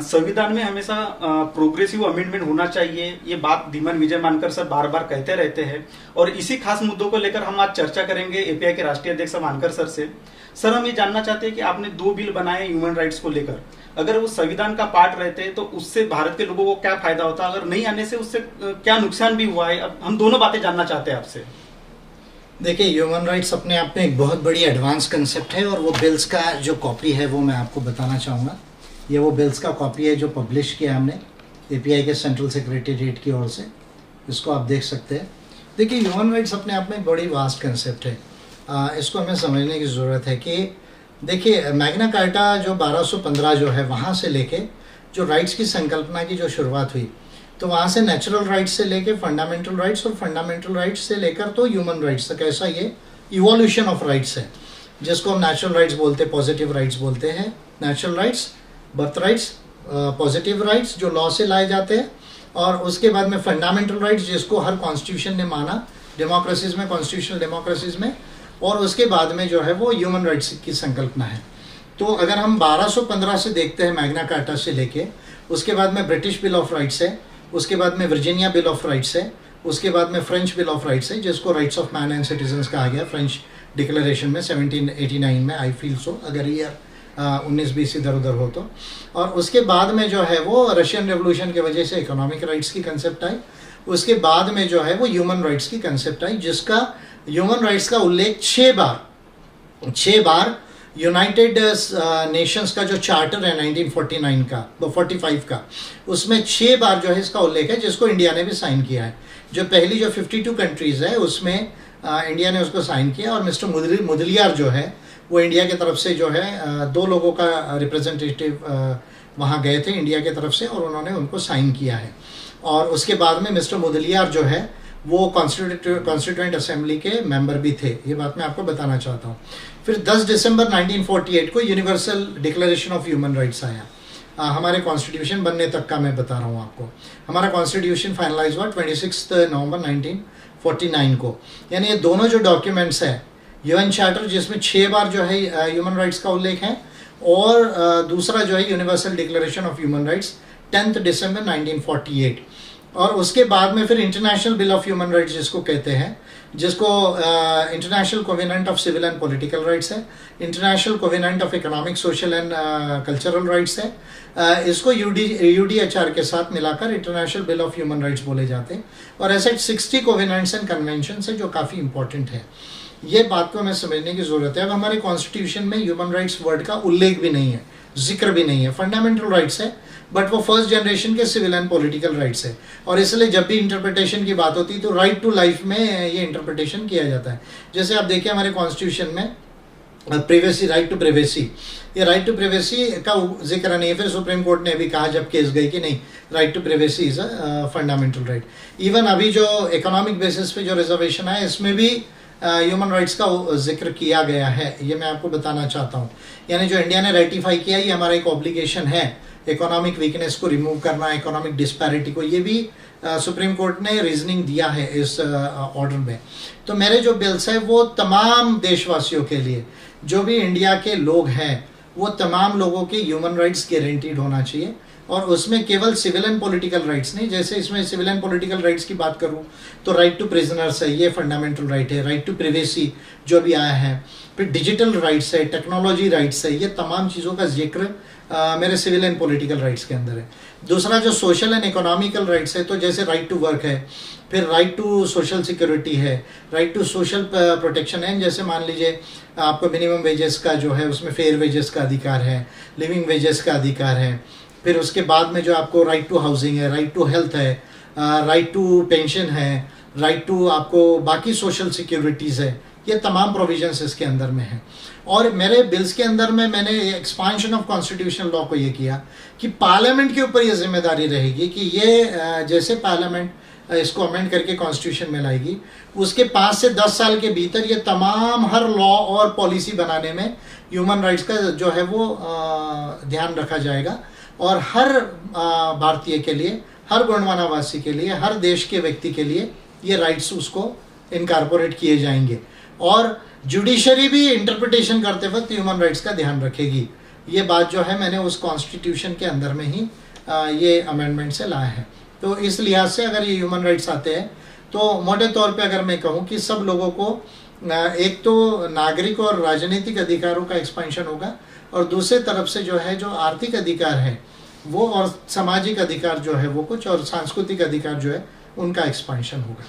संविधान में हमेशा प्रोग्रेसिव अमेंडमेंट होना चाहिए, ये बात धीमन विजय मानकर सर बार बार कहते रहते हैं। और इसी खास मुद्दों को लेकर हम आज चर्चा करेंगे एपीआई के राष्ट्रीय अध्यक्ष मानकर सर से। सर, हम ये जानना चाहते हैं कि आपने 2 बिल बनाए ह्यूमन राइट्स को लेकर, अगर वो संविधान का पार्ट रहते तो उससे भारत के लोगों को क्या फायदा होता, अगर नहीं आने से उससे क्या नुकसान भी हुआ है? अब हम दोनों बातें जानना चाहते हैं आपसे। देखिए, ह्यूमन राइट्स अपने आप में एक बहुत बड़ी एडवांस कंसेप्ट है, और वो बिल्स का जो कॉपी है वो मैं आपको बताना चाहूँगा। ये वो बिल्स का कॉपी है जो पब्लिश किया हमने एपीआई के सेंट्रल सेक्रेटेरिएट की ओर से। इसको आप देख सकते हैं। देखिए, ह्यूमन राइट्स अपने आप में एक बड़ी वास्ट कंसेप्ट है। इसको हमें समझने की ज़रूरत है कि देखिए, मैग्ना कार्टा जो 1215 जो है वहाँ से लेके जो राइट्स की संकल्पना की जो शुरुआत हुई, तो वहाँ से नेचुरल राइट्स से लेके फंडामेंटल राइट्स, और फंडामेंटल राइट्स से लेकर तो ह्यूमन राइट्स तक, ऐसा ये इवोल्यूशन ऑफ राइट्स है, जिसको हम नेचुरल राइट्स बोलते हैं, पॉजिटिव राइट्स बोलते हैं। Natural rights, birth rights, positive rights जो लॉ से लाए जाते हैं, और उसके बाद में फंडामेंटल राइट्स जिसको हर कॉन्स्टिट्यूशन ने माना डेमोक्रेसीज में, कॉन्स्टिट्यूशनल डेमोक्रेसीज में, और उसके बाद में जो है वो ह्यूमन राइट्स की संकल्पना है। तो अगर हम 1215 से देखते हैं, मैग्ना कार्टा से लेके, उसके बाद में ब्रिटिश बिल ऑफ राइट्स है, उसके बाद में वर्जीनिया बिल ऑफ राइट्स है, उसके बाद में फ्रेंच बिल ऑफ राइट्स है, जिसको rights of man and citizens कहा गया फ्रेंच डिक्लेरेशन में 1789 में, आई फील सो, अगर ईयर 19-20 इधर उधर हो तो। और उसके बाद में जो है वो रशियन रेवोल्यूशन की वजह से इकोनॉमिक राइट्स की कंसेप्ट आई। उसके बाद में जो है वो ह्यूमन राइट्स की कंसेप्ट आई, जिसका ह्यूमन राइट्स का उल्लेख 6 बार यूनाइटेड नेशंस का जो चार्टर है 1949 का, 45 का, उसमें 6 बार जो है इसका उल्लेख है, जिसको इंडिया ने भी साइन किया है। जो पहली जो 52 कंट्रीज है उसमें इंडिया ने उसको साइन किया, और मिस्टर मुदलियार जो है वो इंडिया की तरफ से जो है 2 लोगों का रिप्रेजेंटेटिव वहाँ गए थे इंडिया की तरफ से, और उन्होंने उनको साइन किया है। और उसके बाद में मिस्टर मुदलियार जो है वो कॉन्स्टिट्यूएंट असेंबली के मेंबर भी थे। ये बात मैं आपको बताना चाहता हूँ। फिर 10 दिसंबर 1948 को universal declaration of human rights आया। हमारे कॉन्स्टिट्यूशन बनने तक का मैं बता रहा हूँ आपको। हमारा कॉन्स्टिट्यूशन फाइनलाइज हुआ 26 नवंबर 1949 को। यानी ये दोनों जो डॉक्यूमेंट्स है, यूएन चार्टर जिसमें 6 बार जो है ह्यूमन राइट्स का उल्लेख है, और दूसरा जो है universal declaration of human rights 10 दिसंबर 1948। और उसके बाद में फिर international bill of human rights जिसको कहते हैं, जिसको international covenant of civil and political rights है, international covenant of economic, social and cultural rights है। इसको यूडीएचआर के साथ मिलाकर international bill of human rights बोले जाते हैं। और ऐसे 60 कोवेनेंट्स एंड कन्वेंशन है जो काफ़ी इंपॉर्टेंट है। ये बात को हमें समझने की जरूरत है। अब हमारे कॉन्स्टिट्यूशन में ह्यूमन राइट्स वर्ड का उल्लेख भी नहीं है, जिक्र भी नहीं है। फंडामेंटल राइट्स है, बट वो फर्स्ट जनरेशन के सिविल एंड पॉलिटिकल राइट्स है, और इसलिए जब भी इंटरप्रिटेशन की बात होती है तो राइट टू लाइफ में ये इंटरप्रिटेशन किया जाता है। जैसे आप देखिए हमारे कॉन्स्टिट्यूशन में प्रिवेसी, राइट टू प्रिवेसी, ये राइट टू प्रिवेसी का जिक्र नहीं है। फिर सुप्रीम कोर्ट ने अभी कहा जब केस गई कि नहीं, right to privacy is a fundamental right. Even अभी जो इकोनॉमिक बेसिस पे जो रिजर्वेशन है, इसमें भी ह्यूमन राइट्स का जिक्र किया गया है। ये मैं आपको बताना चाहता हूँ। यानी जो इंडिया ने रेटिफाई किया, ये हमारा एक ऑब्लिगेशन है इकोनॉमिक वीकनेस को रिमूव करना, इकोनॉमिक डिस्पैरिटी को। ये भी सुप्रीम कोर्ट ने रीजनिंग दिया है इस ऑर्डर में। तो मेरे जो बिल्स है वो तमाम देशवासियों के लिए, जो भी इंडिया के लोग हैं, वो तमाम लोगों के ह्यूमन राइट्स गारंटीड होना चाहिए। और उसमें केवल सिविल एंड पॉलिटिकल राइट्स नहीं, जैसे इसमें सिविल एंड पॉलिटिकल राइट्स की बात करूं तो राइट टू प्रिजनर्स है, ये फंडामेंटल राइट है। राइट टू प्रिवेसी जो भी आया है, फिर डिजिटल राइट्स है, टेक्नोलॉजी राइट्स है, ये तमाम चीज़ों का जिक्र मेरे सिविल एंड पॉलिटिकल राइट्स के अंदर है। दूसरा जो सोशल एंड इकोनॉमिकल राइट्स है, तो जैसे राइट टू वर्क है, फिर राइट टू सोशल सिक्योरिटी है, राइट टू सोशल प्रोटेक्शन है। जैसे मान लीजिए आपको मिनिमम वेजेस का जो है उसमें फेयर वेजेस का अधिकार है, लिविंग वेजेस का अधिकार है। फिर उसके बाद में जो आपको राइट टू हाउसिंग है, राइट टू हेल्थ है, राइट टू पेंशन है, राइट टू आपको बाकी सोशल सिक्योरिटीज़ है। ये तमाम प्रोविजंस इसके अंदर में है। और मेरे बिल्स के अंदर में मैंने एक्सपांशन ऑफ कॉन्स्टिट्यूशनल लॉ को ये किया कि पार्लियामेंट के ऊपर ये जिम्मेदारी रहेगी कि ये जैसे पार्लियामेंट इसको अमेंड करके कॉन्स्टिट्यूशन में लाएगी, उसके 5 से 10 साल के भीतर ये तमाम हर लॉ और पॉलिसी बनाने में ह्यूमन राइट्स का जो है वो ध्यान रखा जाएगा। और हर भारतीय के लिए, हर गोंडवानावासी के लिए, हर देश के व्यक्ति के लिए ये राइट्स उसको इनकॉर्पोरेट किए जाएंगे। और जुडिशरी भी इंटरप्रिटेशन करते वक्त ह्यूमन राइट्स का ध्यान रखेगी। ये बात जो है मैंने उस कॉन्स्टिट्यूशन के अंदर में ही ये अमेंडमेंट से लाया है। तो इस लिहाज से अगर ये ह्यूमन राइट्स आते हैं तो मोटे तौर पे अगर मैं कहूँ कि सब लोगों को एक तो नागरिक और राजनीतिक अधिकारों का एक्सपेंशन होगा, और दूसरे तरफ से जो है जो आर्थिक अधिकार है वो, और सामाजिक अधिकार जो है वो कुछ, और सांस्कृतिक अधिकार जो है उनका एक्सपेंशन होगा।